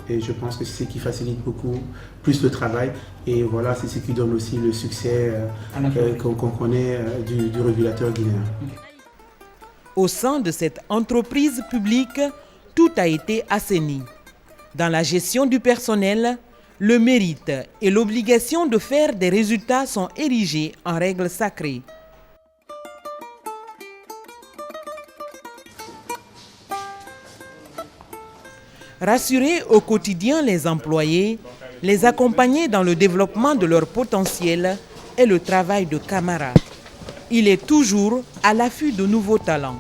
Et je pense que c'est ce qui facilite beaucoup plus le travail. Et voilà, c'est ce qui donne aussi le succès qu'on connaît du régulateur guinéen. Au sein de cette entreprise publique, tout a été assaini. Dans la gestion du personnel, le mérite et l'obligation de faire des résultats sont érigés en règles sacrées. Rassurer au quotidien les employés, les accompagner dans le développement de leur potentiel est le travail de Camara. Il est toujours à l'affût de nouveaux talents.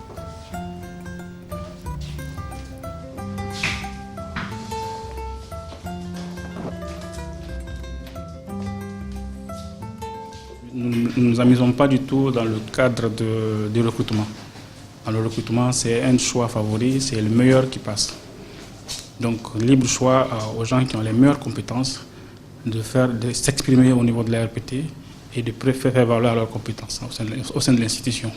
Nous ne nous amusons pas du tout dans le cadre du recrutement. Dans le recrutement, c'est un choix favori, c'est le meilleur qui passe. Donc, libre choix aux gens qui ont les meilleures compétences de s'exprimer au niveau de la RPT et de faire valoir leurs compétences au sein de l'institution.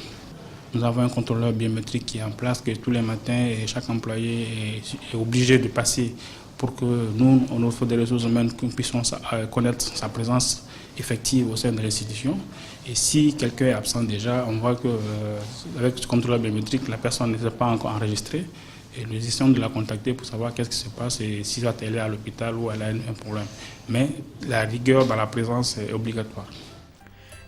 Nous avons un contrôleur biométrique qui est en place, que tous les matins, et chaque employé est obligé de passer pour que nous, au niveau des ressources humaines, nous puissions connaître sa présence effective au sein de l'institution. Et si quelqu'un est absent déjà, on voit qu'avec ce contrôleur biométrique, la personne n'est pas encore enregistrée. Et nous essayons de la contacter pour savoir qu'est-ce qui se passe et si elle est à l'hôpital ou elle a un problème. Mais la rigueur dans la présence est obligatoire.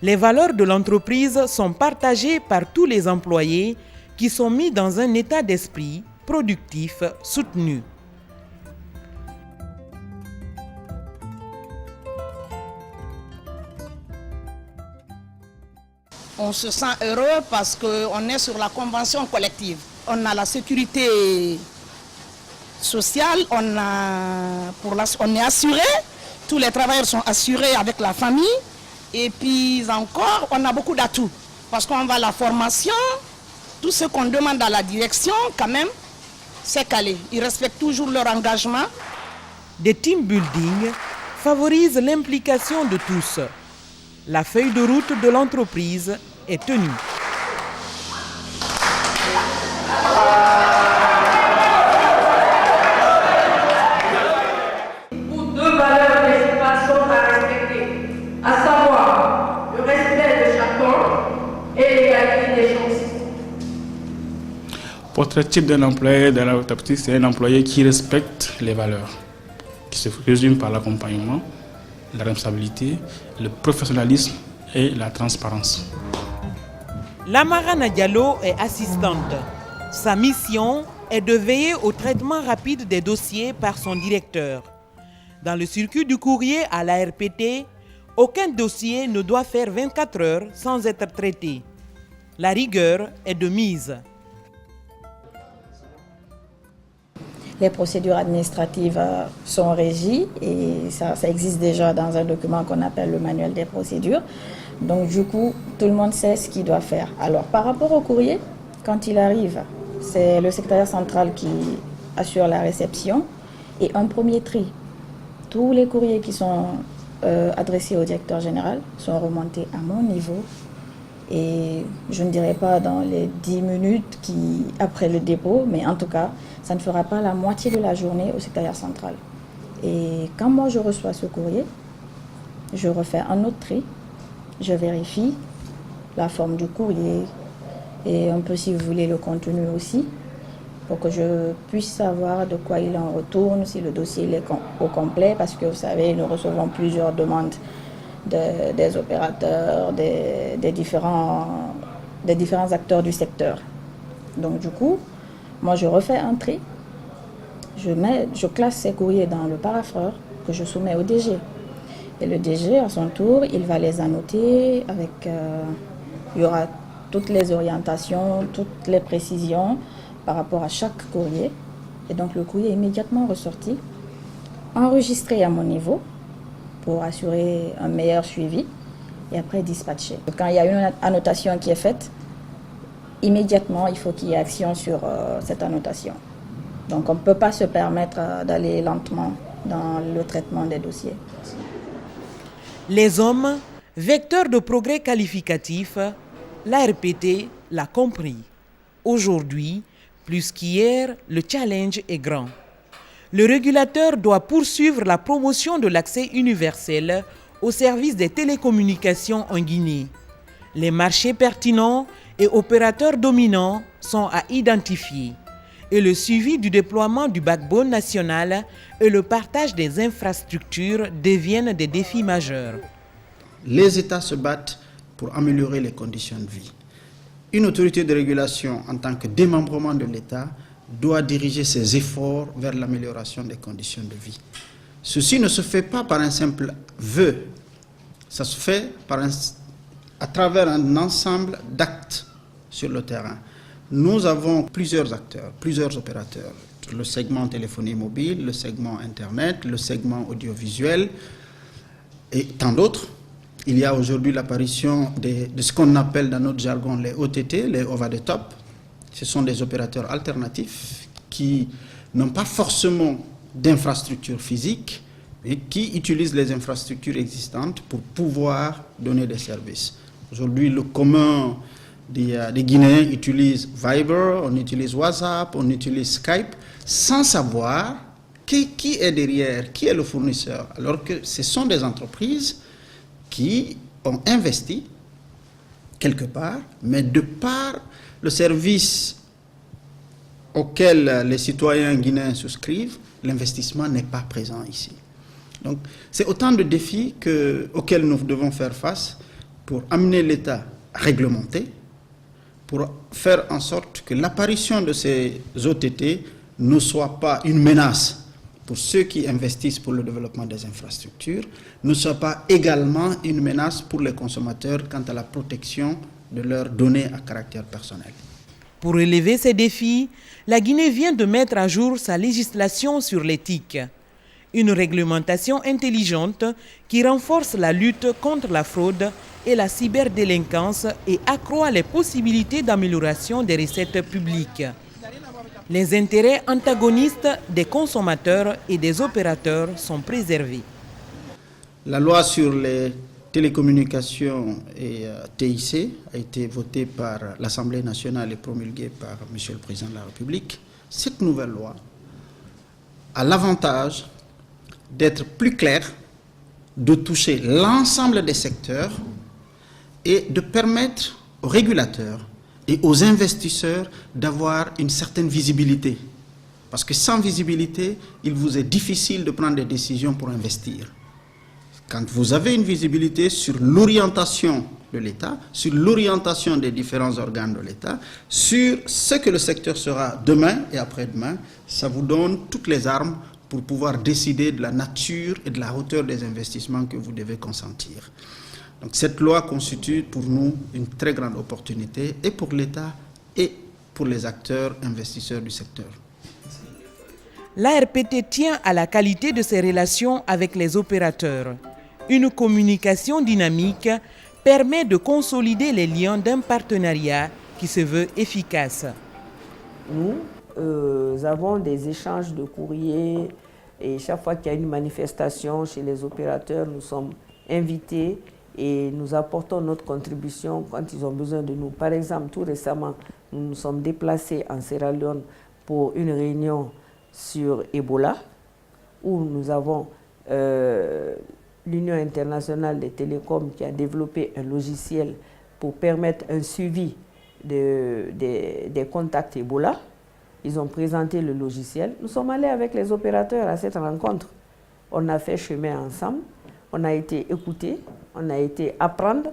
Les valeurs de l'entreprise sont partagées par tous les employés qui sont mis dans un état d'esprit productif, soutenu. On se sent heureux parce qu'on est sur la convention collective. On a la sécurité sociale, on est assuré, tous les travailleurs sont assurés avec la famille. Et puis encore, on a beaucoup d'atouts. Parce qu'on va à la formation, tout ce qu'on demande à la direction, quand même, c'est calé. Ils respectent toujours leur engagement. Des team building favorisent l'implication de tous. La feuille de route de l'entreprise est tenue. Portrait type d'un employé dans l'entreprise, c'est un employé qui respecte les valeurs, qui se résume par l'accompagnement, la responsabilité, le professionnalisme et la transparence. Lamarana Diallo est assistante. Sa mission est de veiller au traitement rapide des dossiers par son directeur. Dans le circuit du courrier à la RPT, aucun dossier ne doit faire 24 heures sans être traité. La rigueur est de mise. Les procédures administratives sont régies et ça existe déjà dans un document qu'on appelle le manuel des procédures. Donc du coup, tout le monde sait ce qu'il doit faire. Alors par rapport au courrier, quand il arrive, c'est le secrétariat central qui assure la réception et un premier tri. Tous les courriers qui sont adressés au directeur général sont remontés à mon niveau. Et je ne dirais pas dans les 10 minutes après le dépôt, mais en tout cas, ça ne fera pas la moitié de la journée au secrétariat central. Et quand moi je reçois ce courrier, je refais un autre tri, je vérifie la forme du courrier et un peu, si vous voulez, le contenu aussi, pour que je puisse savoir de quoi il en retourne, si le dossier est au complet, parce que vous savez, nous recevons plusieurs demandes des opérateurs, des différents acteurs du secteur. Donc du coup, moi je refais un tri, je classe ces courriers dans le parapheur que je soumets au DG. Et le DG, à son tour, il va les annoter avec, il y aura toutes les orientations, toutes les précisions par rapport à chaque courrier. Et donc le courrier est immédiatement ressorti, enregistré à mon niveau, pour assurer un meilleur suivi et après dispatcher. Quand il y a une annotation qui est faite, immédiatement il faut qu'il y ait action sur cette annotation. Donc on ne peut pas se permettre d'aller lentement dans le traitement des dossiers. Les hommes, vecteurs de progrès qualificatif, l'ARPT l'a compris. Aujourd'hui, plus qu'hier, le challenge est grand. Le régulateur doit poursuivre la promotion de l'accès universel au service des télécommunications en Guinée. Les marchés pertinents et opérateurs dominants sont à identifier et le suivi du déploiement du backbone national et le partage des infrastructures deviennent des défis majeurs. Les États se battent pour améliorer les conditions de vie. Une autorité de régulation en tant que démembrement de l'État doit diriger ses efforts vers l'amélioration des conditions de vie. Ceci ne se fait pas par un simple vœu, ça se fait à travers un ensemble d'actes sur le terrain. Nous avons plusieurs acteurs, plusieurs opérateurs, le segment téléphonie mobile, le segment Internet, le segment audiovisuel et tant d'autres. Il y a aujourd'hui l'apparition de ce qu'on appelle dans notre jargon les OTT, les over the top. Ce sont des opérateurs alternatifs qui n'ont pas forcément d'infrastructures physiques, mais qui utilisent les infrastructures existantes pour pouvoir donner des services. Aujourd'hui, le commun des Guinéens utilise Viber, on utilise WhatsApp, on utilise Skype, sans savoir qui est derrière, qui est le fournisseur, alors que ce sont des entreprises qui ont investi quelque part, mais de par le service auquel les citoyens guinéens souscrivent, l'investissement n'est pas présent ici. Donc, c'est autant de défis auxquels nous devons faire face pour amener l'État à réglementer, pour faire en sorte que l'apparition de ces OTT ne soit pas une menace pour ceux qui investissent pour le développement des infrastructures, ne soit pas également une menace pour les consommateurs quant à la protection de leurs données à caractère personnel. Pour relever ces défis, la Guinée vient de mettre à jour sa législation sur l'éthique. Une réglementation intelligente qui renforce la lutte contre la fraude et la cyberdélinquance et accroît les possibilités d'amélioration des recettes publiques. Les intérêts antagonistes des consommateurs et des opérateurs sont préservés. La loi sur les télécommunications et TIC a été votée par l'Assemblée nationale et promulguée par M. le Président de la République. Cette nouvelle loi a l'avantage d'être plus claire, de toucher l'ensemble des secteurs et de permettre aux régulateurs et aux investisseurs d'avoir une certaine visibilité. Parce que sans visibilité, il vous est difficile de prendre des décisions pour investir. Quand vous avez une visibilité sur l'orientation de l'État, sur l'orientation des différents organes de l'État, sur ce que le secteur sera demain et après-demain, ça vous donne toutes les armes pour pouvoir décider de la nature et de la hauteur des investissements que vous devez consentir. Donc cette loi constitue pour nous une très grande opportunité et pour l'État et pour les acteurs investisseurs du secteur. L'ARPT tient à la qualité de ses relations avec les opérateurs. Une communication dynamique permet de consolider les liens d'un partenariat qui se veut efficace. Nous avons des échanges de courriers et chaque fois qu'il y a une manifestation chez les opérateurs, nous sommes invités et nous apportons notre contribution quand ils ont besoin de nous. Par exemple, tout récemment, nous nous sommes déplacés en Sierra Leone pour une réunion sur Ebola, où nous avons l'Union internationale des télécoms qui a développé un logiciel pour permettre un suivi des contacts Ebola. Ils ont présenté le logiciel. Nous sommes allés avec les opérateurs à cette rencontre. On a fait chemin ensemble, on a été écoutés, on a été apprendre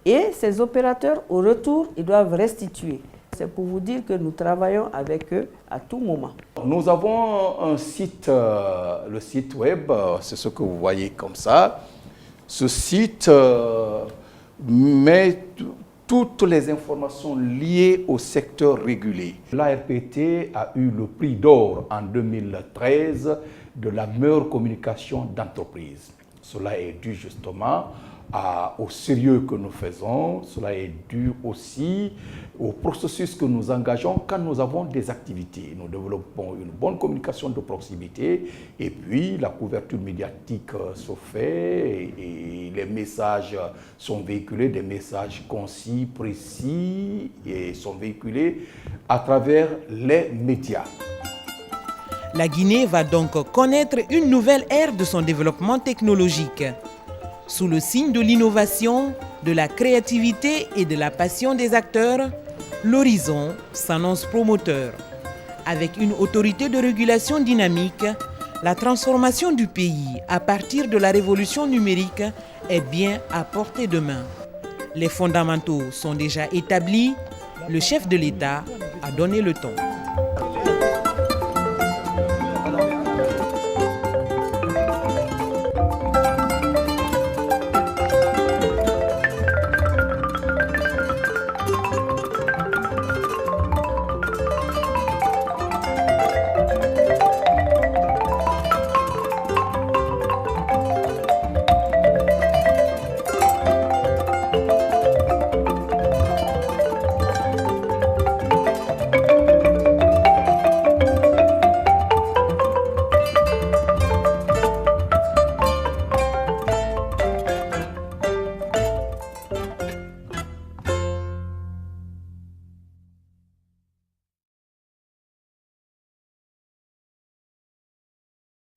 et ces opérateurs, au retour, ils doivent restituer. C'est pour vous dire que nous travaillons avec eux à tout moment. Nous avons un site, le site web, c'est ce que vous voyez comme ça. Ce site met toutes les informations liées au secteur régulé. L'ARPT a eu le prix d'or en 2013 de la meilleure communication d'entreprise. Cela est dû justement au sérieux que nous faisons, cela est dû aussi au processus que nous engageons quand nous avons des activités. Nous développons une bonne communication de proximité et puis la couverture médiatique se fait et les messages sont véhiculés, des messages concis, précis et sont véhiculés à travers les médias. La Guinée va donc connaître une nouvelle ère de son développement technologique. Sous le signe de l'innovation, de la créativité et de la passion des acteurs, l'horizon s'annonce promoteur. Avec une autorité de régulation dynamique, la transformation du pays à partir de la révolution numérique est bien à portée de main. Les fondamentaux sont déjà établis, le chef de l'État a donné le ton.